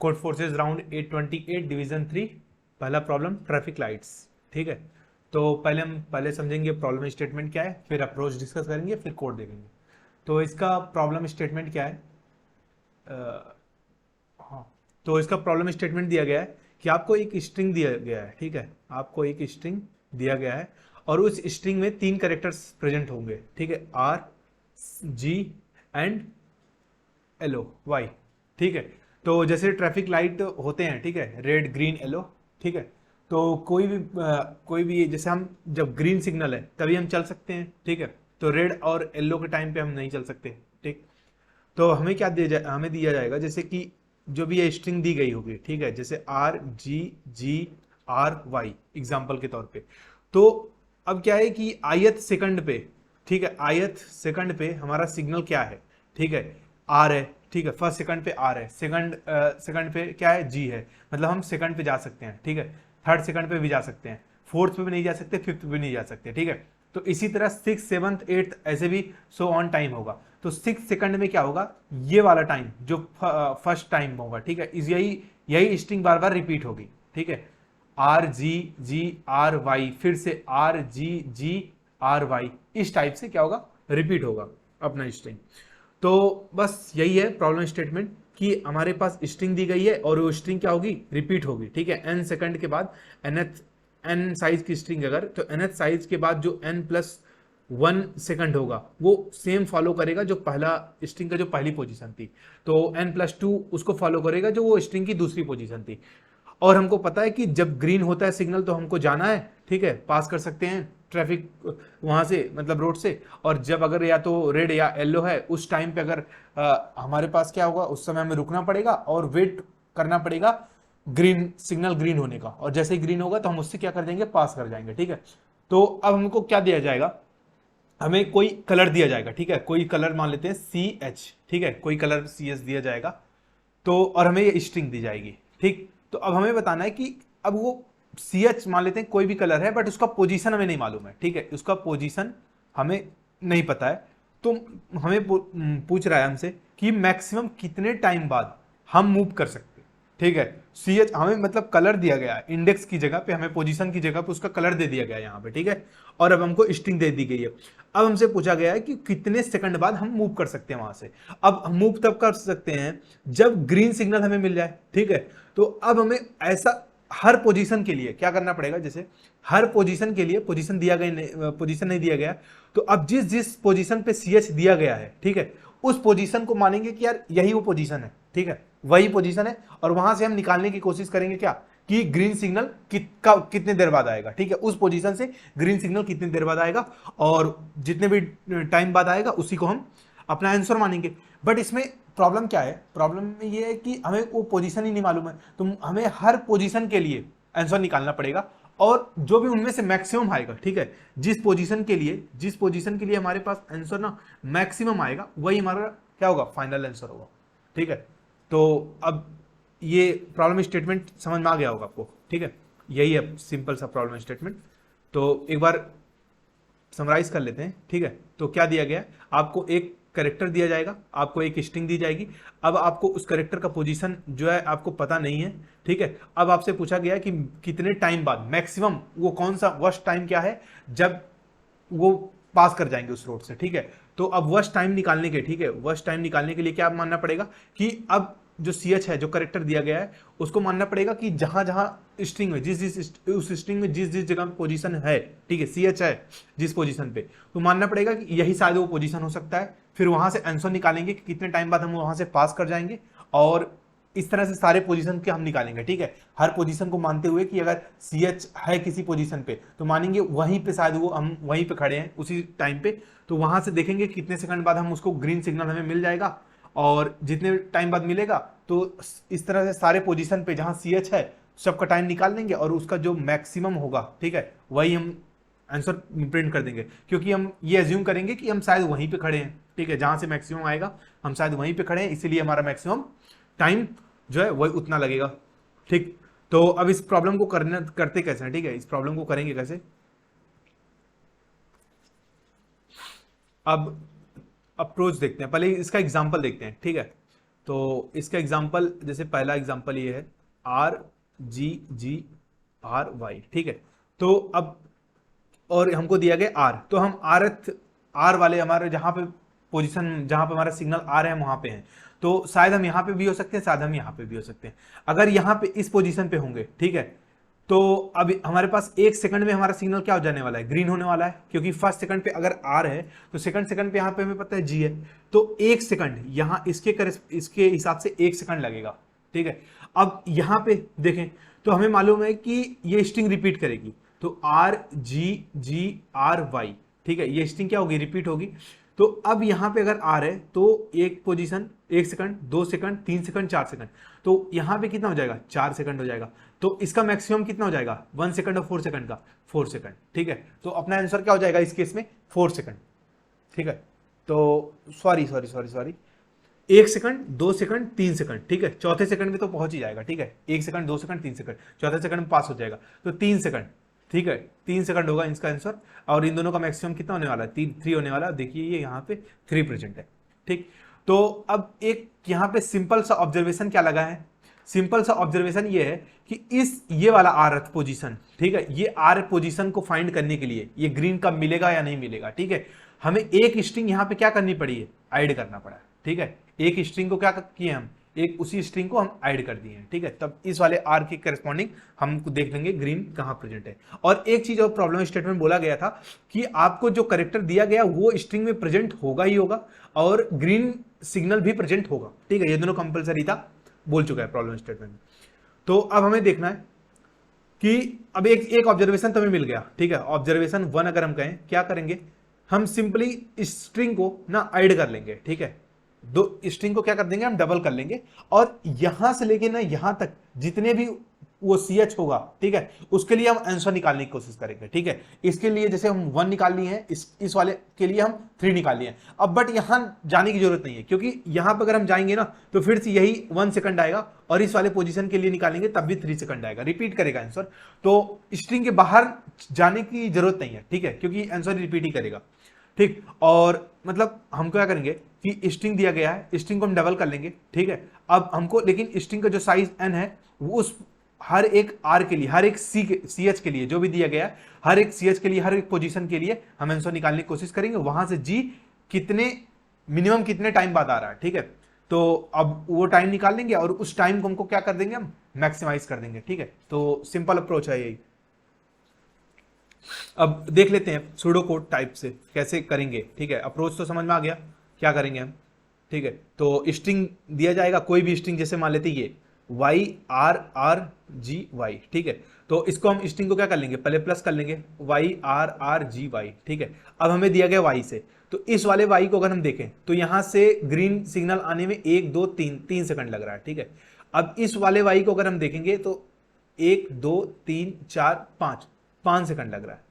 Code forces round 828 division 3। पहला problem traffic lights. ठीक है, तो पहले समझेंगे प्रॉब्लम स्टेटमेंट क्या है, फिर अप्रोच डिस्कस करेंगे, फिर कोड देखेंगे। तो इसका प्रॉब्लम स्टेटमेंट क्या है? हाँ, तो इसका प्रॉब्लम स्टेटमेंट दिया गया है कि आपको एक स्ट्रिंग दिया गया है। ठीक है, आपको एक स्ट्रिंग दिया गया है और उस स्ट्रिंग में 3 कैरेक्टर्स प्रेजेंट होंगे। ठीक है, R, G and yellow Y. ठीक है, तो जैसे ट्रैफिक लाइट होते हैं, ठीक है, रेड ग्रीन येलो। ठीक है, तो कोई भी जैसे हम जब ग्रीन सिग्नल है तभी हम चल सकते हैं। ठीक है, तो रेड और येलो के टाइम पे हम नहीं चल सकते। ठीक, तो हमें क्या हमें दिया जाएगा, जैसे कि जो भी ये स्ट्रिंग दी गई होगी, ठीक है, जैसे आर जी जी आर वाई एग्जाम्पल के तौर पे। तो अब क्या है कि आयत सेकंड पे, ठीक है, आयत सेकंड पे हमारा सिग्नल क्या है? ठीक है, आर है। ठीक है, फर्स्ट सेकंड पे आर है, सेकंड पे क्या है? जी है। मतलब हम सेकंड पे जा सकते हैं। ठीक है, थर्ड सेकंड पे भी जा सकते हैं, फोर्थ पे भी नहीं जा सकते, फिफ्थ पे भी नहीं जा सकते। ठीक है, तो इसी तरह सिक्स सेवंथ एट्थ ऐसे भी सो ऑन टाइम होगा। तो 6 सेकंड में क्या होगा? ये वाला टाइम जो फर्स्ट टाइम होगा। ठीक है, इस यही यही स्ट्रिंग बार बार रिपीट होगी। ठीक है, आर जी जी आर वाई, फिर से आर जी जी आर वाई, इस टाइप से क्या होगा? रिपीट होगा अपना स्ट्रिंग। तो बस यही है प्रॉब्लम स्टेटमेंट कि हमारे पास स्ट्रिंग दी गई है और वो स्ट्रिंग क्या होगी? रिपीट होगी। ठीक है, एन सेकंड के बाद nth एन साइज की स्ट्रिंग अगर, तो nth साइज के बाद जो n+1 सेकंड होगा वो सेम फॉलो करेगा जो पहला स्ट्रिंग का जो पहली पोजीशन थी। तो n+2 उसको फॉलो करेगा जो वो स्ट्रिंग की दूसरी पोजीशन थी। और हमको पता है कि जब ग्रीन होता है सिग्नल तो हमको जाना है। ठीक है, पास कर सकते हैं ट्रैफिक वहां से, मतलब रोड से। और जब अगर या तो रेड या येलो है उस टाइम पे अगर हमारे पास क्या होगा, उस समय हमें रुकना पड़ेगा और वेट करना पड़ेगा ग्रीन सिग्नल ग्रीन होने का। और जैसे ही ग्रीन होगा तो हम उससे क्या कर देंगे? पास कर जाएंगे। ठीक है, तो अब हमको क्या दिया जाएगा? हमें कोई कलर दिया जाएगा। ठीक है, कोई कलर मान लेते हैं CH। ठीक है, कोई कलर CS दिया जाएगा। तो और हमें ये स्ट्रिंग दी जाएगी। ठीक, तो अब हमें बताना है कि अब वो CH मान लेते हैं कोई भी कलर है, बट उसका पोजीशन हमें नहीं मालूम है। ठीक है, उसका पोजीशन हमें नहीं पता है। तो हमें पूछ रहा है हमसे कि मैक्सिमम कितने टाइम बाद हम मूव कर सकते हैं। ठीक है, CH हमें मतलब कलर दिया गया है, इंडेक्स की जगह पे हमें पोजीशन की जगह पे उसका कलर दे दिया गया है यहाँ पे। ठीक है, और अब हमको स्ट्रिंग दे दी गई है। अब हमसे पूछा गया है कि कितने सेकंड बाद हम मूव कर सकते हैं वहां से। अब हम मूव तब कर सकते हैं जब ग्रीन सिग्नल हमें मिल जाए। ठीक है, तो अब हमें ऐसा हर पोजीशन के लिए क्या करना पड़ेगा? जैसे हर पोजीशन के लिए पोजीशन दिया गया, पोजीशन नहीं दिया गया, तो अब जिस जिस पोजीशन पे CH दिया गया है, ठीक है, उस पोजीशन को मानेंगे कि यार यही वो पोजीशन है। ठीक है, वही पोजीशन है और वहां से हम निकालने की कोशिश करेंगे क्या कि ग्रीन सिग्नल कितने देर बाद आएगा। ठीक है, उस पोजीशन से ग्रीन सिग्नल कितनी देर बाद आएगा और जितने भी टाइम बाद आएगा उसी को हम अपना आंसर मानेंगे। बट इसमें प्रॉब्लम क्या है? प्रॉब्लम में ये है कि हमें वो पोजीशन ही नहीं मालूम है, तो हमें हर पोजीशन के लिए आंसर निकालना पड़ेगा और जो भी उनमें से मैक्सिमम आएगा। ठीक है, जिस पोजीशन के लिए हमारे पास आंसर ना मैक्सिमम आएगा वही हमारा क्या होगा? फाइनल आंसर होगा। ठीक है, तो अब ये प्रॉब्लम स्टेटमेंट समझ में आ गया होगा आपको। ठीक है, यही है सिंपल सा प्रॉब्लम स्टेटमेंट। तो एक बार समराइज कर लेते हैं। ठीक है, तो क्या दिया गया है? आपको एक करेक्टर दिया जाएगा, आपको एक स्ट्रिंग दी जाएगी। अब आपको उस करेक्टर का पोजीशन जो है आपको पता नहीं है। ठीक है, अब आपसे पूछा गया है कि कितने टाइम बाद मैक्सिमम, वो कौन सा वर्स्ट टाइम क्या है जब वो पास कर जाएंगे उस रोड से। ठीक है, तो अब वर्स्ट टाइम निकालने के, ठीक है, वर्स्ट टाइम निकालने के लिए क्या मानना पड़ेगा कि अब जो CH है, जो करेक्टर दिया गया है, उसको मानना पड़ेगा कि जहां जहां स्ट्रिंग में उस स्ट्रिंग में जिस जिस जगह पोजीशन है, ठीक है, CH है जिस पोजीशन पे, तो मानना पड़ेगा कि यही शायद वो पोजीशन हो सकता है। फिर वहां से आंसर निकालेंगे कि कितने टाइम बाद हम वहां से पास कर जाएंगे और इस तरह से सारे पोजीशन के हम निकालेंगे। ठीक है, हर पोजीशन को मानते हुए कि अगर CH है किसी पोजीशन पे तो मानेंगे वहीं पे शायद वो हम वहीं पे खड़े हैं उसी टाइम पे। तो वहां से देखेंगे कितने सेकंड बाद हम उसको ग्रीन सिग्नल हमें मिल जाएगा और जितने टाइम बाद मिलेगा तो इस तरह से सारे पोजीशन पे जहां CH है सबका टाइम निकाल देंगे और उसका जो मैक्सिमम होगा, ठीक है, वही हम आंसर प्रिंट कर देंगे। क्योंकि हम ये एज्यूम करेंगे कि हम शायद वहीं पे खड़े हैं। ठीक है, जहां से मैक्सिमम आएगा हम शायद वहीं पे खड़े हैं, इसीलिए हमारा मैक्सिमम टाइम जो है वही उतना लगेगा। ठीक, तो अब इस प्रॉब्लम को करते कैसे हैं? ठीक है, इस प्रॉब्लम को करेंगे कैसे? अब अप्रोच देखते हैं, पहले इसका एग्जाम्पल देखते हैं। ठीक है, तो इसका एग्जाम्पल, जैसे पहला एग्जाम्पल ये है RGGRY, ठीक है। तो अब और हमको दिया गया आर, तो हम आर वाले हमारे जहां पे पोजीशन, जहां पे हमारा सिग्नल आ रहे हैं वहां पे हैं, तो शायद हम यहाँ पे भी हो सकते हैं, शायद हम यहाँ पे भी हो सकते हैं। अगर यहाँ पे इस पोजीशन पे होंगे, ठीक है, तो अब हमारे पास 1 सेकंड में हमारा सिग्नल क्या हो जाने वाला है, ग्रीन होने वाला है, क्योंकि फर्स्ट सेकंड पे अगर आर है तो सेकंड सेकंड पे यहाँ पे हमें पता है जी है, तो 1 सेकंड यहाँ इसके हिसाब से 1 सेकंड लगेगा, ठीक है। अब यहाँ पे देखें तो हमें मालूम है कि ये स्ट्रिंग रिपीट करेगी, तो RGGRY, ठीक है, ये स्ट्रिंग क्या होगी, रिपीट होगी। तो अब यहां पे अगर आर है तो एक position 1 second, 2 second, 3 second, 4 second, तो यहां पे कितना हो जाएगा, 4 सेकंड हो जाएगा। तो इसका मैक्सिमम कितना हो जाएगा, 1 सेकंड और 4 सेकंड का 4 सेकंड, ठीक है। तो अपना आंसर क्या हो जाएगा इस केस में, 4 सेकंड, ठीक है। तो सॉरी 1 सेकंड, 2 सेकंड, 3 सेकंड, ठीक है, चौथे सेकंड में तो पहुंच ही जाएगा, ठीक है। 1 सेकंड, 2 सेकंड, 3 सेकंड, चौथे सेकंड में पास हो जाएगा, तो 3 सेकंड, ठीक है, 3 सेकंड होगा इसका आंसर। और इन दोनों का मैक्सिमम कितना होने वाला है, 3 होने वाला है। देखिए ये यहाँ पे 3 प्रेजेंट है, ठीक। तो अब एक यहाँ पे सिंपल सा ऑब्जर्वेशन क्या लगा है, सिंपल सा ऑब्जर्वेशन ये है कि ये वाला आर पोजीशन, ठीक है, ये आर पोजीशन को फाइंड करने के लिए ये ग्रीन कब मिलेगा या नहीं मिलेगा, ठीक है, हमें एक स्ट्रिंग यहाँ पे क्या करनी पड़ी है, ऐड करना पड़ा है, ठीक है। एक स्ट्रिंग को क्या किए हम, एक उसी स्ट्रिंग को हम ऐड कर दिए हैं, ठीक है। तब इस वाले आर के करस्पॉन्डिंग हम देख लेंगे ग्रीन कहां प्रेजेंट है। और एक चीज और प्रॉब्लम स्टेटमेंट बोला गया था कि आपको जो करेक्टर दिया गया वो स्ट्रिंग में प्रेजेंट होगा ही होगा और ग्रीन सिग्नल भी प्रेजेंट होगा, ठीक है, ये दोनों कंपलसरी था, बोल चुका है प्रॉब्लम स्टेटमेंट में। तो अब हमें देखना है कि अब एक ऑब्जर्वेशन तो हमें मिल गया, ठीक है। ऑब्जर्वेशन 1 अगर हम कहें, क्या करेंगे, हम सिंपली स्ट्रिंग को ना ऐड कर लेंगे, ठीक है, दो स्ट्रिंग को क्या कर देंगे, हम डबल कर लेंगे, और यहां से लेके ना यहां तक जितने भी वो CH होगा, ठीक है, उसके लिए हम आंसर निकालने की कोशिश करेंगे, ठीक है। इसके लिए जैसे हम 1 निकाल लिए हैं, इस वाले के लिए हम 3 निकाल लिए हैं। अब बट यहां जाने की जरूरत नहीं है, क्योंकि यहां पर अगर हम जाएंगे ना तो फिर से यही 1 सेकंड आएगा, और इस वाले पोजीशन के लिए निकालेंगे तब भी 3 सेकंड आएगा, रिपीट करेगा आंसर। तो स्ट्रिंग के बाहर जाने की जरूरत नहीं है, ठीक है, क्योंकि आंसर रिपीट ही करेगा, ठीक। और मतलब हम क्या करेंगे कि स्ट्रिंग दिया गया है, स्ट्रिंग को हम डबल कर लेंगे, ठीक है। अब हमको लेकिन स्ट्रिंग का जो साइज n है वो उस हर एक r के लिए, हर एक CH के लिए जो भी दिया गया है, हर एक CH के लिए, हर एक पोजीशन के लिए हम आंसर निकालने की कोशिश करेंगे, वहां से g कितने मिनिमम कितने टाइम बाद आ रहा है, ठीक है। तो अब वो टाइम निकाल लेंगे और उस टाइम को हमको क्या कर देंगे, हम मैक्सिमाइज कर देंगे, ठीक है। तो सिंपल अप्रोच है यही। अब देख लेते हैं सूडो कोड टाइप से कैसे करेंगे, ठीक है। अप्रोच तो समझ में आ गया, क्या करेंगे हम, ठीक है। तो स्ट्रिंग दिया जाएगा, कोई भी स्ट्रिंग, जैसे मान लेते ये YRRGY, ठीक है। तो इसको हम स्ट्रिंग को क्या कर लेंगे, पहले प्लस कर लेंगे YRRGY, ठीक है। अब हमें दिया गया y से, तो इस वाले y को अगर हम देखें तो यहां से ग्रीन सिग्नल आने में 1 2 3 सेकंड लग रहा है, ठीक है। अब इस वाले y को अगर हम देखेंगे तो 1 2 3 4 5 सेकंड लग रहा है,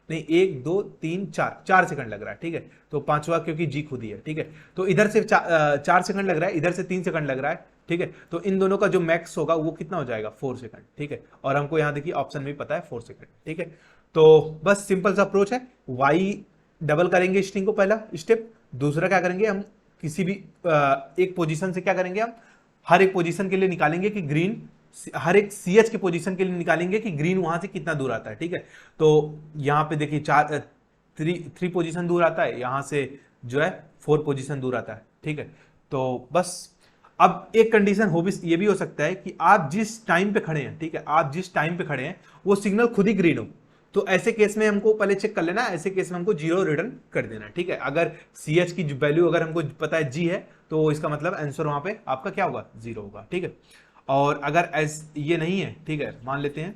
नहीं 1 2 3 4 सेकंड लग रहा है, ठीक है। तो पांचवा क्योंकि जी खुद ही है, ठीक है। तो इधर से 4 सेकंड लग रहा है, इधर से 3 सेकंड लग रहा है, ठीक है। तो इन दोनों का जो मैक्स होगा वो कितना हो जाएगा, 4 सेकंड, ठीक है। और हमको यहाँ देखिए ऑप्शन में पता है 4 सेकंड, ठीक है। तो बस सिंपल सा अप्रोच है, वाई डबल करेंगे स्ट्रिंग को, पहला स्टेप। दूसरा क्या करेंगे, हम किसी भी एक पोजीशन से क्या करेंगे, हम हर एक पोजीशन के लिए निकालेंगे कि ग्रीन, हर एक CH के पोजीशन के लिए निकालेंगे कि ग्रीन वहां से कितना दूर आता है, ठीक है। तो यहाँ पे देखिए 3 पोजीशन दूर आता है, यहां से जो है 4 पोजीशन दूर आता है, ठीक है। तो बस अब एक कंडीशन हो भी, ये भी हो सकता है कि आप जिस टाइम पे खड़े हैं, ठीक है, आप जिस टाइम पे खड़े हैं वो सिग्नल खुद ही ग्रीन हो, तो ऐसे केस में हमको पहले चेक कर लेना, ऐसे केस में हमको 0 रिटर्न कर देना, ठीक है। अगर CH की वैल्यू अगर हमको पता है G है तो इसका मतलब आंसर वहां पे आपका क्या होगा, 0 होगा, ठीक है। और अगर ये नहीं है, ठीक है, मान लेते हैं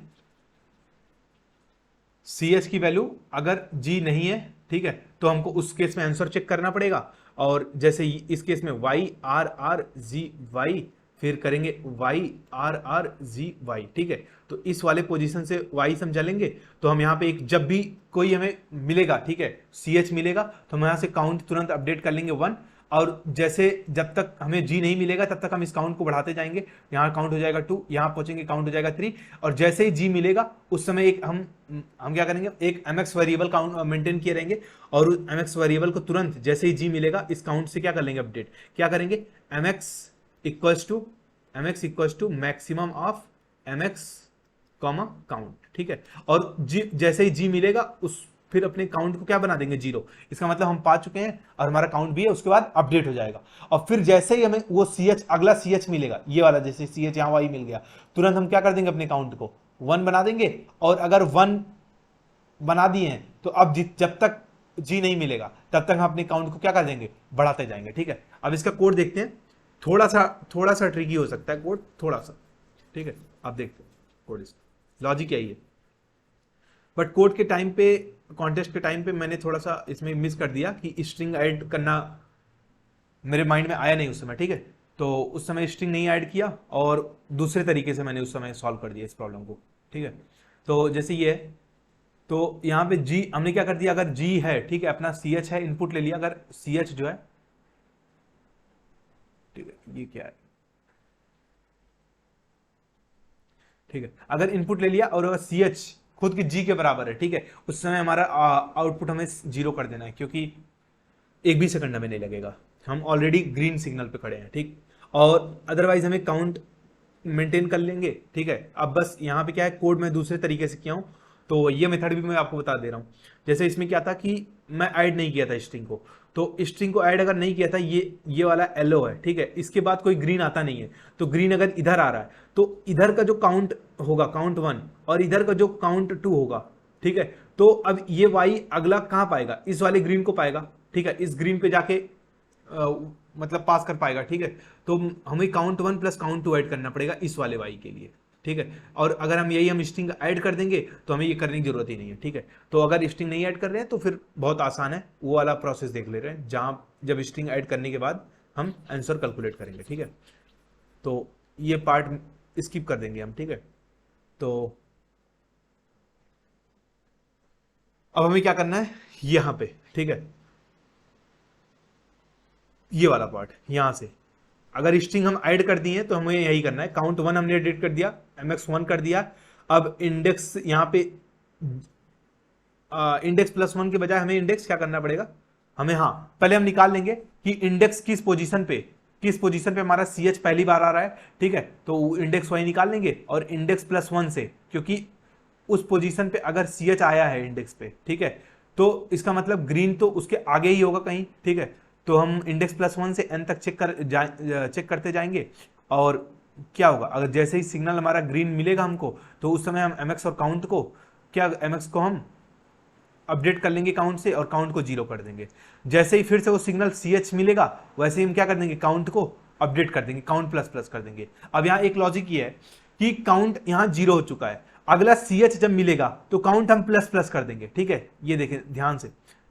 CH की वैल्यू अगर G नहीं है, ठीक है, तो हमको उस केस में आंसर चेक करना पड़ेगा। और जैसे इस केस में YRRGY, फिर करेंगे YRRGY, ठीक है। तो इस वाले पोजीशन से y समझा लेंगे, तो हम यहाँ पे एक, जब भी कोई हमें मिलेगा, ठीक है, CH मिलेगा, तो हम यहाँ से काउंट तुरंत अपडेट कर लेंगे 1, और जैसे जब तक हमें G नहीं मिलेगा तब तक हम इस काउंट को बढ़ाते जाएंगे, यहाँ काउंट हो जाएगा 2, यहाँ पहुंचेंगे काउंट हो जाएगा 3, और जैसे ही G मिलेगा उस समय एक हम क्या करेंगे, एक MX वेरिएबल काउंट मेंटेन किए रहेंगे, और MX वेरिएबल को तुरंत जैसे ही G मिलेगा इस काउंट से क्या कर लेंगे, अपडेट क्या करेंगे, MX equals to maximum of M X comma count, ठीक है। और जी जैसे ही जी मिलेगा उस फिर अपने काउंट को क्या बना देंगे 0, इसका मतलब हम पा चुके हैं और हमारा काउंट भी है, उसके बाद अपडेट हो जाएगा। और फिर जैसे ही हमें वो सी एच अगला सी एच मिलेगा, ये वाला जैसे सी एच यहाँ वाई मिल गया, तुरंत हम क्या कर देंगे अपने काउंट को 1 बना देंगे। और अगर 1 बना दिए हैं तो अब जब तक जी नहीं मिलेगा तब तक हम अपने काउंट को क्या कर देंगे, बढ़ाते जाएंगे, ठीक है। अब इसका कोड देखते हैं, थोड़ा सा ट्रिकी हो सकता है कोड, थोड़ा सा, ठीक है। आप देखते हैं कोड, इसका लॉजिक यही है, बट कोड के टाइम पे, कॉन्टेस्ट के टाइम पे मैंने थोड़ा सा इसमें मिस कर दिया कि स्ट्रिंग ऐड करना मेरे माइंड में आया नहीं उस समय, ठीक है। तो उस समय स्ट्रिंग नहीं ऐड किया और दूसरे तरीके से मैंने उस समय सॉल्व कर दिया इस प्रॉब्लम को, ठीक है। तो जैसे ये है, तो यहाँ पे जी हमने क्या कर दिया, अगर जी है, ठीक है, अपना सी एच है, इनपुट ले लिया, अगर सी एच जो है, ठीक है, ये क्या है, ठीक है, अगर इनपुट ले लिया और अगर सी एच खुद की जी के बराबर है, ठीक है, उस समय हमारा आउटपुट हमें 0 कर देना है, क्योंकि एक भी सेकंड हमें नहीं लगेगा, हम ऑलरेडी ग्रीन सिग्नल पे खड़े हैं, ठीक। और अदरवाइज हमें काउंट मेंटेन कर लेंगे, ठीक है। अब बस यहाँ पे क्या है, कोड मैं दूसरे तरीके से किया हूँ, तो ये मेथड भी मैं आपको बता दे रहा हूँ। जैसे इसमें क्या था कि मैं ऐड नहीं किया था स्ट्रिंग को, तो स्ट्रिंग को ऐड अगर नहीं किया था, ये वाला एलो है, ठीक है, इसके बाद कोई ग्रीन आता नहीं है, तो ग्रीन अगर इधर आ रहा है तो इधर का जो काउंट होगा काउंट 1 और इधर का जो काउंट 2 होगा, ठीक है। तो अब ये वाई अगला कहाँ पाएगा, इस वाले ग्रीन को पाएगा, ठीक है, इस ग्रीन पे जाके मतलब पास कर पाएगा, ठीक है। तो हमें काउंट 1 प्लस काउंट 2 ऐड करना पड़ेगा इस वाले वाई के लिए, ठीक है। और अगर हम यही स्ट्रिंग ऐड कर देंगे तो हमें ये करने की जरूरत ही नहीं है, ठीक है। तो अगर स्ट्रिंग नहीं ऐड कर रहे हैं तो फिर बहुत आसान है, वो वाला प्रोसेस देख ले रहे हैं जहां जब स्ट्रिंग ऐड करने के बाद हम आंसर कैलकुलेट करेंगे, ठीक है। तो ये पार्ट स्किप कर देंगे हम, ठीक है। तो अब हमें क्या करना है यहां पे, ठीक है, ये वाला पार्ट यहां से अगर स्ट्रिंग हम ऐड कर दिए तो हमें यही करना है, काउंट 1 हमने एडिट कर दिया, mx1 कर दिया। अब इंडेक्स यहाँ पे इंडेक्स +1 के बजाय हमें इंडेक्स क्या करना पड़ेगा, हमें, हाँ, पहले हम निकाल लेंगे कि इंडेक्स किस पोजीशन पे हमारा सी एच पहली बार आ रहा है, ठीक है। तो इंडेक्स वही निकाल लेंगे और इंडेक्स +1 से, क्योंकि उस पोजीशन पे अगर सी एच आया है इंडेक्स पे, ठीक है, तो इसका मतलब ग्रीन तो उसके आगे ही होगा कहीं, ठीक है। तो हम इंडेक्स +1 से n तक चेक करते जाएंगे और क्या होगा, अगर जैसे ही सिग्नल हमारा ग्रीन मिलेगा हमको तो उस समय हम mx और काउंट को mx को हम अपडेट कर लेंगे काउंट से और काउंट को 0 कर देंगे। जैसे ही फिर से वो सिग्नल सी एच मिलेगा वैसे ही हम क्या कर देंगे, काउंट को अपडेट कर देंगे, काउंट ++ कर देंगे। अब यहाँ एक लॉजिक ये है कि काउंट यहाँ 0 हो चुका है, अगला सी एच जब मिलेगा तो काउंट हम ++ कर देंगे, ठीक है। ये देखें ध्यान से,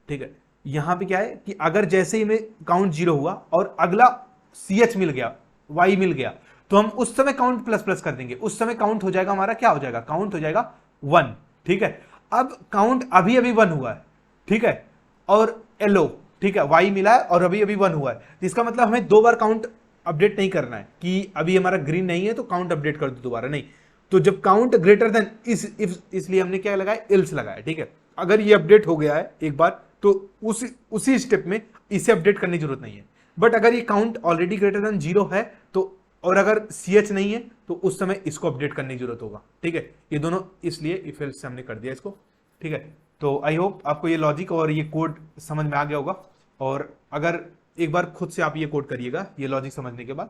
ठीक है। यहाँ पे क्या है कि अगर जैसे ही हमें काउंट 0 हुआ और अगला सी एच मिल गया, वाई मिल गया, तो हम उस समय काउंट ++ कर देंगे, उस समय काउंट हो जाएगा हमारा, क्या हो जाएगा, काउंट हो जाएगा 1, ठीक है। अब काउंट अभी अभी 1 हुआ है, ठीक है, और एलो, ठीक है, वाई मिला है और अभी अभी 1 हुआ है, तो इसका मतलब हमें 2 बार काउंट अपडेट नहीं करना है कि अभी हमारा ग्रीन नहीं है तो काउंट अपडेट कर दो दोबारा, नहीं। तो जब काउंट ग्रेटर देन इसलिए हमने क्या लगाया, एल्स लगाया, ठीक है। अगर ये अपडेट हो गया है एक बार तो उसी स्टेप में इसे अपडेट करने की जरूरत नहीं है। बट अगर ये काउंट ऑलरेडी ग्रेटर देन 0 है तो, और अगर सी एच नहीं है तो उस समय इसको अपडेट करने की जरूरत होगा, ठीक है। ये दोनों इसलिए इफ एल्स से हमने कर दिया इसको, ठीक है। तो आई होप आपको ये लॉजिक और ये कोड समझ में आ गया होगा, और अगर एक बार खुद से आप ये कोड करिएगा ये लॉजिक समझने के बाद,